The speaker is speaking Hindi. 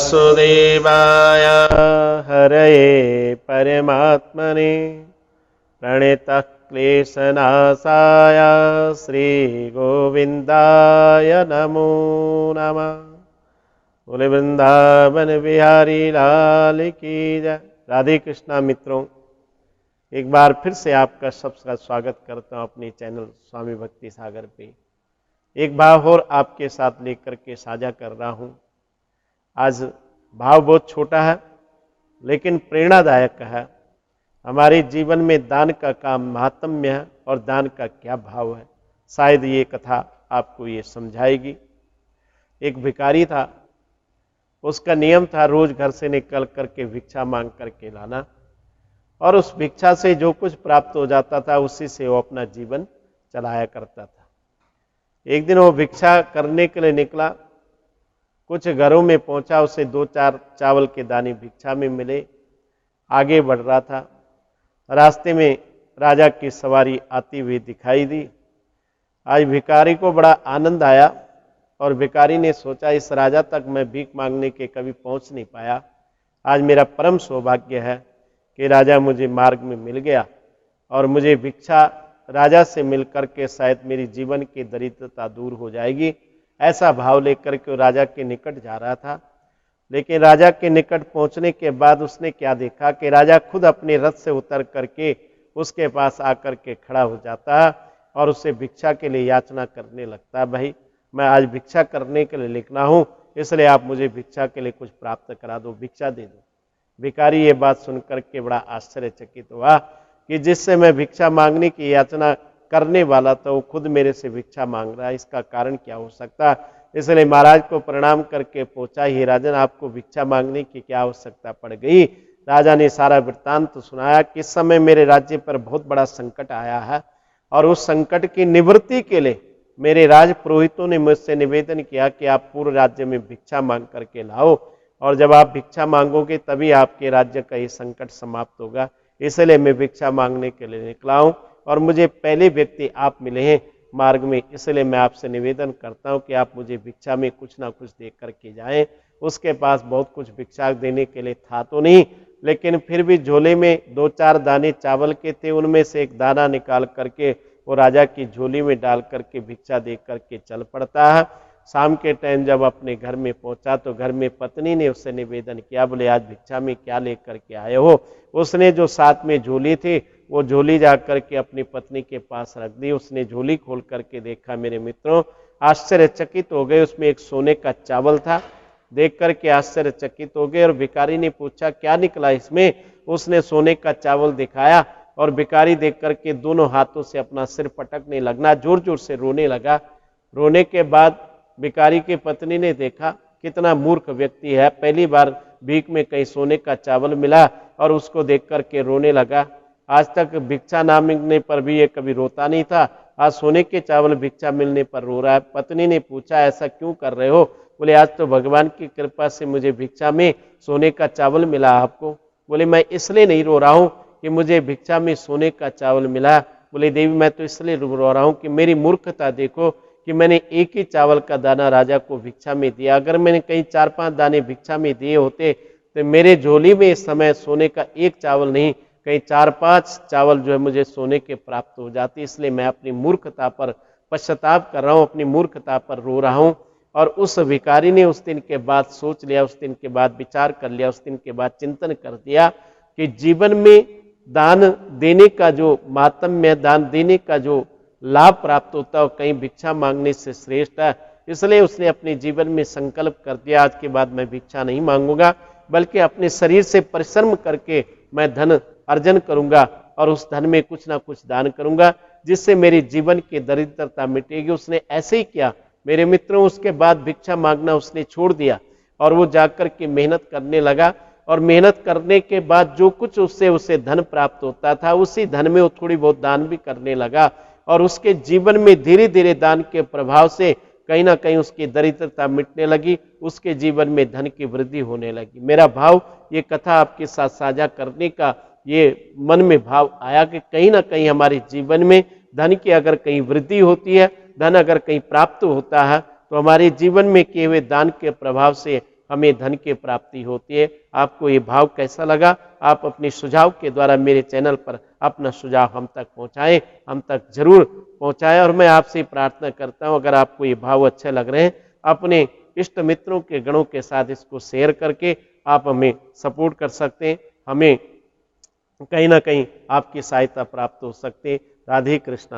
वासुदेवाय हरये परमात्मने प्रणितः क्लेशनाशाय श्रीगोविन्दाय नमो नमः। बोले वृंदावन बिहारी लाल की जय। राधे कृष्णा मित्रों, एक बार फिर से आपका सबका स्वागत करता हूं अपने चैनल स्वामी भक्ति सागर पे। एक भाव और आपके साथ लेकर के साझा कर रहा हूं। आज भाव बहुत छोटा है लेकिन प्रेरणादायक है। हमारे जीवन में दान का काम महात्म्य है और दान का क्या भाव है, शायद ये कथा आपको ये समझाएगी। एक भिखारी था, उसका नियम था रोज घर से निकल करके भिक्षा मांग करके लाना और उस भिक्षा से जो कुछ प्राप्त हो जाता था उसी से वो अपना जीवन चलाया करता था। एक दिन वो भिक्षा करने के लिए निकला, कुछ घरों में पहुंचा, उसे 2-4 चावल के दाने भिक्षा में मिले। आगे बढ़ रहा था, रास्ते में राजा की सवारी आती हुई दिखाई दी। आज भिखारी को बड़ा आनंद आया और भिखारी ने सोचा इस राजा तक मैं भीख मांगने के कभी पहुंच नहीं पाया, आज मेरा परम सौभाग्य है कि राजा मुझे मार्ग में मिल गया और मुझे भिक्षा राजा से मिल करके शायद मेरी जीवन की दरिद्रता दूर हो जाएगी। ऐसा भाव लेकर के राजा के निकट जा रहा था। लेकिन राजा के निकट पहुंचने के बाद उसने क्या देखा कि राजा खुद अपने रथ से उतर करके उसके पास आकर के खड़ा हो जाता है और उससे भिक्षा के लिए याचना करने लगता है, भाई मैं आज भिक्षा करने के लिए निकला हूं, इसलिए आप मुझे भिक्षा के लिए कुछ प्राप्त करा दो, भिक्षा दे दो। भिखारी ये बात सुनकर के बड़ा आश्चर्यचकित हुआ कि जिससे मैं भिक्षा मांगने की याचना करने वाला था वो खुद मेरे से भिक्षा मांग रहा है, इसका कारण क्या हो सकता। इसलिए महाराज को प्रणाम करके पूछा, ही राजन आपको भिक्षा मांगने की क्या आवश्यकता पड़ गई। राजा ने सारा वृत्तांत सुनाया कि इस समय मेरे राज्य पर बहुत बड़ा संकट आया है और उस संकट की निवृत्ति के लिए मेरे राज पुरोहितों ने मुझसे निवेदन किया कि आप पूरे राज्य में भिक्षा मांग करके लाओ और जब आप भिक्षा मांगोगे तभी आपके राज्य का ये संकट समाप्त होगा। इसलिए मैं भिक्षा मांगने के लिए निकला हूं और मुझे पहले व्यक्ति आप मिले हैं मार्ग में, इसलिए मैं आपसे निवेदन करता हूं कि आप मुझे भिक्षा में कुछ ना कुछ दे करके जाएं। उसके पास बहुत कुछ भिक्षा देने के लिए था तो नहीं, लेकिन फिर भी झोले में 2-4 दाने चावल के थे, उनमें से एक दाना निकाल करके वो राजा की झोली में डाल करके भिक्षा दे करके चल पड़ता है। शाम के टाइम जब अपने घर में पहुंचा तो घर में पत्नी ने उससे निवेदन किया, बोले आज भिक्षा में क्या लेकर के आए हो। उसने जो साथ में झोली थी वो झोली जा करके अपनी पत्नी के पास रख दी। उसने झोली खोल करके देखा, मेरे मित्रों आश्चर्यचकित हो गए, उसमें एक सोने का चावल था। देख करके आश्चर्यचकित हो गए और भिखारी ने पूछा क्या निकला इसमें। उसने सोने का चावल दिखाया और भिखारी देख करके दोनों हाथों से अपना सिर पटकने लगना, जोर जोर से रोने लगा। रोने के बाद भिखारी की पत्नी ने देखा कितना मूर्ख व्यक्ति है, पहली बार भीख में कहीं सोने का चावल मिला और उसको देख करके रोने लगा। आज तक भिक्षा ना मिलने पर भी ये कभी रोता नहीं था, आज सोने के चावल भिक्षा मिलने पर रो रहा है। पत्नी ने पूछा ऐसा क्यों कर रहे हो। बोले आज तो भगवान की कृपा से मुझे भिक्षा में सोने का चावल मिला आपको। बोले मैं इसलिए नहीं रो रहा हूँ कि मुझे भिक्षा में सोने का चावल मिला। बोले देवी मैं तो इसलिए रो रहा हूँ कि मेरी मूर्खता देखो कि मैंने एक ही चावल का दाना राजा को भिक्षा में दिया। अगर मैंने कहीं 4-5 दाने भिक्षा में दिए होते तो मेरे झोली में इस समय सोने का एक चावल नहीं कहीं 4-5 चावल जो है मुझे सोने के प्राप्त हो जाते। इसलिए मैं अपनी मूर्खता पर पश्चाताप कर रहा हूँ, अपनी मूर्खता पर रो रहा हूँ। और उस भिखारी ने उस दिन के बाद सोच लिया, उस दिन के बाद विचार कर लिया, उस दिन के बाद चिंतन कर दिया कि जीवन में दान देने का जो महात्म्य, दान देने का जो लाभ प्राप्त होता है कहीं भिक्षा मांगने से श्रेष्ठ है। इसलिए उसने अपने जीवन में संकल्प कर दिया आज के बाद मैं भिक्षा नहीं मांगूंगा, बल्कि अपने शरीर से परिश्रम करके मैं धन अर्जन करूंगा और उस धन में कुछ ना कुछ दान करूंगा जिससे मेरी जीवन की दरिद्रता मिटेगी। उसने ऐसे ही किया मेरे मित्रों। उसके बाद भिक्षा मांगना उसने छोड़ दिया और वो जाकर के मेहनत करने लगा और मेहनत करने के बाद जो कुछ उससे उसे धन प्राप्त होता था उसी धन में वो थोड़ी बहुत दान भी करने लगा और उसके जीवन में धीरे धीरे दान के प्रभाव से कहीं ना कहीं उसकी दरिद्रता मिटने लगी, उसके जीवन में धन की वृद्धि होने लगी। मेरा भाव ये कथा आपके साथ साझा करने का ये मन में भाव आया कि कहीं ना कहीं हमारे जीवन में धन की अगर कहीं वृद्धि होती है, धन अगर कहीं प्राप्त होता है तो हमारे जीवन में किए हुए दान के प्रभाव से हमें धन की प्राप्ति होती है। आपको ये भाव कैसा लगा, आप अपने सुझाव के द्वारा मेरे चैनल पर अपना सुझाव हम तक पहुंचाएं, हम तक जरूर पहुंचाएं। और मैं आपसे प्रार्थना करता हूं, अगर आपको ये भाव अच्छे लग रहे हैं, अपने इष्ट मित्रों के गणों के साथ इसको शेयर करके आप हमें सपोर्ट कर सकते हैं, हमें कहीं ना कहीं आपकी सहायता प्राप्त हो सकती है। राधे कृष्णा।